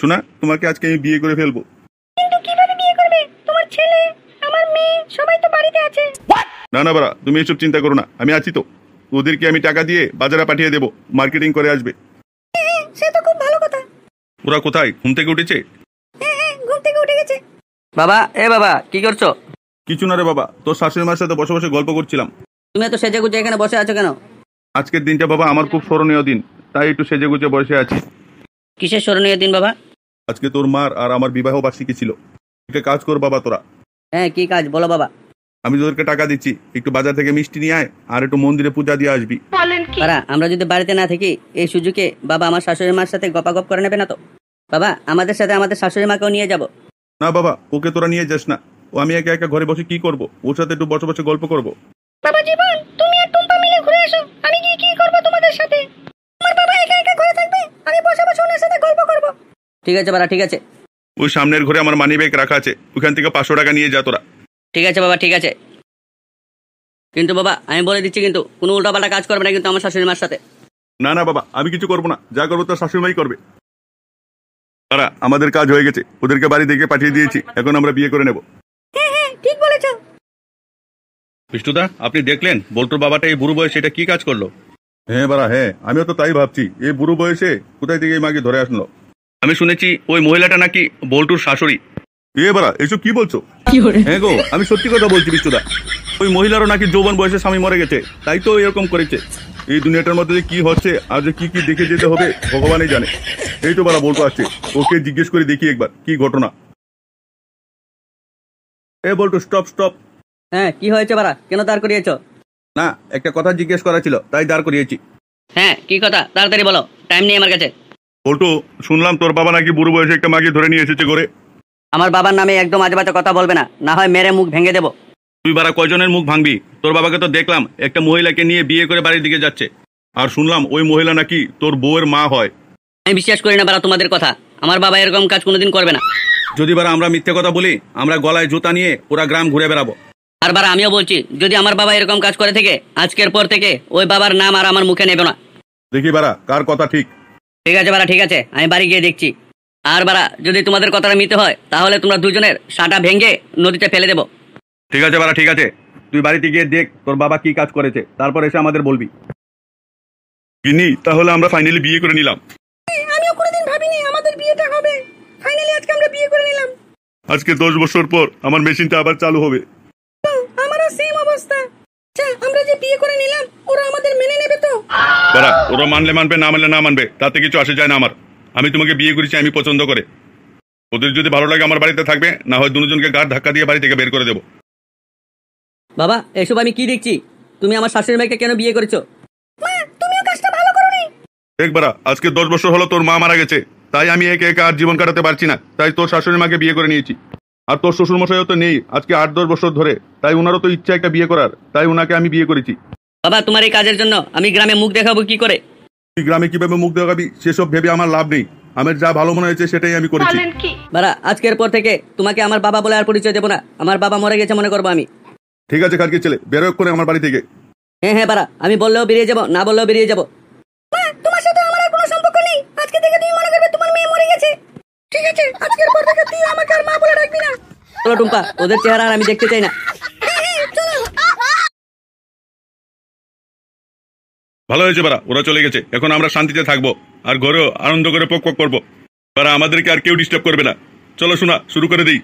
শোনা, তোমাকে আজকে আমি বিয়ে করে ফেলবো। কিন্তু কিভাবে বিয়ে করবে? তোমার ছেলে, আমার মেয়ে সবাই তো বাড়িতে আছে। না না বাড়া, তুমি এসব চিন্তা করো না, আমি আছি তো। ওদেরকে আমি টাকা দিয়ে বাজারে পাঠিয়ে দেবো, মার্কেটিং করে আসবে। সে তো খুব ভালো কথা। ওরা কোথায়? ঘুম থেকে উঠেছে? হ্যাঁ, ঘুম থেকে উঠে গেছে। বাবা, বাবা কি করছো? কিছু না রে বাবা, তোর শাশুড়ি মার সাথে বসে বসে গল্প করছিলাম। তুমি এত সেজে গুজে এখানে বসে আছো কেন? আজকের দিনটা বাবা আমার খুব স্মরণীয় দিন, তাই একটু সেজে গুজে বসে আছি। কিসের স্মরণীয় দিন বাবা? আজকে তোর মার আর আমার বিবাহ বার্ষিকী ছিল। একটা কাজ কর বাবা তোরা। হ্যাঁ, কি কাজ বলো বাবা। আমি তোদেরকে টাকা দিচ্ছি, একটু বাজার থেকে মিষ্টি নিয়ে আয় আর একটু মন্দিরে পূজা দিয়ে আসবি। বাবা, আমরা যদি বাড়িতে না থাকি এই সুযোগে বাবা আমার শাশুড়ি মার সাথে গপাগপ করে নেবে না তো? বাবা, আমাদের সাথে আমাদের শাশুড়ি মাকেও নিয়ে যাব। না বাবা, ওকে তোরা নিয়ে যাস না। ও আমি একা একা ঘরে বসে কি করব? ওর সাথে একটু বসে বসে গল্প করব। বাবা জীবন, তুমি আর টুম্পা মিলে ঘুরে এসো, আমি গিয়ে কি করব তোমাদের সাথে? আমার বাবা একা একা ঘরে থাকবে, আমি বসে বসে ওনার সাথে গল্প করব। ঠিক আছে বাবা, ঠিক আছে। ওই সামনের ঘরে আমার মানি ব্যাগ রাখা আছে, ওখান থেকে 500 টাকা নিয়ে যা তোরা। ঠিক আছে বাবা, ঠিক আছে। কিন্তু বাবা আমি বলে দিচ্ছি, কিন্তু কোনো উল্টাপাল্টা কাজ করবে না কিন্তু আমার শাশুড়ি মার সাথে। না না বাবা, আমি কিছু করবো না, যা করবো তোর শাশুড়িমাই করবে। তারা আমাদের কাজ হয়ে গেছে, ওদেরকে বাড়ি থেকে পাঠিয়ে দিয়েছি, এখন আমরা বিয়ে করে নেব। হ্যাঁ, ঠিক বলেছো। বিষ্ণুদা, আপনি দেখলেন বল্টুর বাবাটা এই বুড়ো বয়সে এটা কি কাজ করলো? হ্যাঁ বাড়া, হ্যাঁ আমিও তো তাই ভাবছি, এই বুড়ো বয়সে কোথায় থেকে এই মাকে ধরে আসলো। আমি শুনেছি ওই মহিলাটা নাকি বল্টুর শাশুড়ি। এ বাড়া, এসব কি বলছো? হ্যাঁ গো, আমি সত্যি কথা বলছি বিষ্ণুদা। ওই মহিলারও নাকি যৌবন বয়সে স্বামী মরে গেছে, তাই তো এরকম করেছে। এই দুনিয়াটার মধ্যে যে কি হচ্ছে আর যে কি কি দেখে যেতে হবে ভগবানই জানে। এই তো বাড়া বল্টু আসছে, ওকে জিজ্ঞেস করে দেখি একবার কি ঘটনা। এ বল্টু, স্টপ স্টপ। হ্যাঁ, কি হয়েছে বাড়া, কেন দাঁড় করিয়েছো? না, একটা কথা জিজ্ঞেস করা ছিল, তাই দাঁড় করিয়েছি। হ্যাঁ, কি কথা, তাড়াতাড়ি বলো, টাইম নেই আমার কাছে। বল্টু, শুনলাম তোর বাবা নাকি বুড়ো বয়সে একটা মাকে ধরে নিয়ে এসেছে করে। আমার বাবার নামে একদম আজেবাজে কথা বলবে না, না হয় মেরে মুখ ভেঙে দেবো। তুই বারা কয়জনের মুখ ভাঙবি? তোর বাবাকে তো দেখলাম একটা মহিলাকে নিয়ে বিয়ে করে বাড়ির দিকে যাচ্ছে, আর শুনলাম ওই মহিলা নাকি তোর বউয়ের মা হয়। আমি বিশ্বাস করি না বাড়া তোমাদের কথা, আমার বাবা এরকম কাজ কোনোদিন করবে না। যদি বারা আমরা মিথ্যে কথা বলি, আমরা গলায় জুতা নিয়ে পুরা গ্রাম ঘুরে বেড়াবো। আর বাড়া আমিও বলছি, যদি আমার বাবা এরকম কাজ করে থেকে আজকের পর থেকে ওই বাবার নাম আর আমার মুখে নেবে না। দেখি বারা কার কথা ঠিক। ঠিক আছে বাড়া, ঠিক আছে, আমি বাড়ি গিয়ে দেখছি। আর বাড়া, যদি তোমাদের কথাটা মিথ্যে হয় তাহলে তোমরা দুজনের সাঁটা ভেঙে নদীতে ফেলে দেবো। ঠিক আছে বারা, ঠিক আছে, তুই বাড়িতে গিয়ে দেখ তোর বাবা কি কাজ করেছে, তারপর এসে আমাদের বলবি। কিনি, তাহলে আমরা ফাইনালি বিয়ে করে নিলাম। আমিও কোনোদিন ভাবিনি আমাদের বিয়েটা হবে, ফাইনালি আজকে আমরা বিয়ে করে নিলাম। আজকে 10 বছর পর আমার মেশিনটা আবার চালু হবে। আমারও সেম অবস্থা। আচ্ছা, আমরা যে বিয়ে করে নিলাম, ওরা আমাদের মেনে নেবে তো? বারা, ওরা মানলে মানবে, না মানলে না মানবে, তাতে কিছু আসে যায় না আমার। আমি তোমাকে বিয়ে করেছি আমি পছন্দ করে। ওদের যদি ভালো লাগে আমার বাড়িতে থাকবে, না হয় দুজনকে গাড় ধাক্কা দিয়ে বাড়ি থেকে বের করে দেবো। বাবা, এসব আমি কি দেখছি? তুমি আমার শাশুড়ি মাকে কেন বিয়ে করেছো? মা, তুমিও কাজটা ভালো করোনি। একবারা, আজকে 10 বছর হলো তোর মা মারা গেছে, তাই আমি একে একে আর জীবন কাটাতে পারছি না, তাই তোর শাশুড়ি মাকে বিয়ে করে নিয়েছি। আর তোর শ্বশুর মশাইও তো নেই আজকে 8-10 বছর ধরে, তাই ওনারও তো ইচ্ছা একটা বিয়ে করার, তাই ওনাকে আমি বিয়ে করেছি। বাবা, তোমার এই কাজের জন্য আমি গ্রামে মুখ দেখাবো কি করে? তুই গ্রামে কিভাবে মুখ দেখাবি সেসব ভেবে আমার লাভ নেই, আমার যা ভালো মনে হয়েছে সেটাই আমি করেছি। বাড়া, আজকের পর থেকে তোমাকে আমার বাবা বলে আর পরিচয় দেবো না, আমার বাবা মরে গেছে মনে করবো আমি। ঠিক আছে খাটকে ছেলে, বেরো করে আমার বাড়ি থেকে। হ্যাঁ হ্যাঁ বাড়া, আমি বললেও বেরিয়ে যাবো, না বললেও বেরিয়ে যাবো। মা, তোমার সাথে আমার আর কোনো সম্পর্ক নেই, আজকে থেকে তুমি মনে করবে তোমার মেয়ে মরে গেছে। ঠিক আছে, আজকের পর থেকে তুই আমাকে আর মা বলে ডাকবি না। চলো টুম্পা, ওদের চেহারা আর আমি দেখতে চাই না। চলো। ভালো হয়েছে বারা, ওরা চলে গেছে, এখন আমরা শান্তিতে থাকবো আর ঘরেও আনন্দ করে পক পক করবো। বারা, আমাদেরকে আর কেউ ডিস্টার্ব করবে না। চলো শোনা, শুরু করে দিই।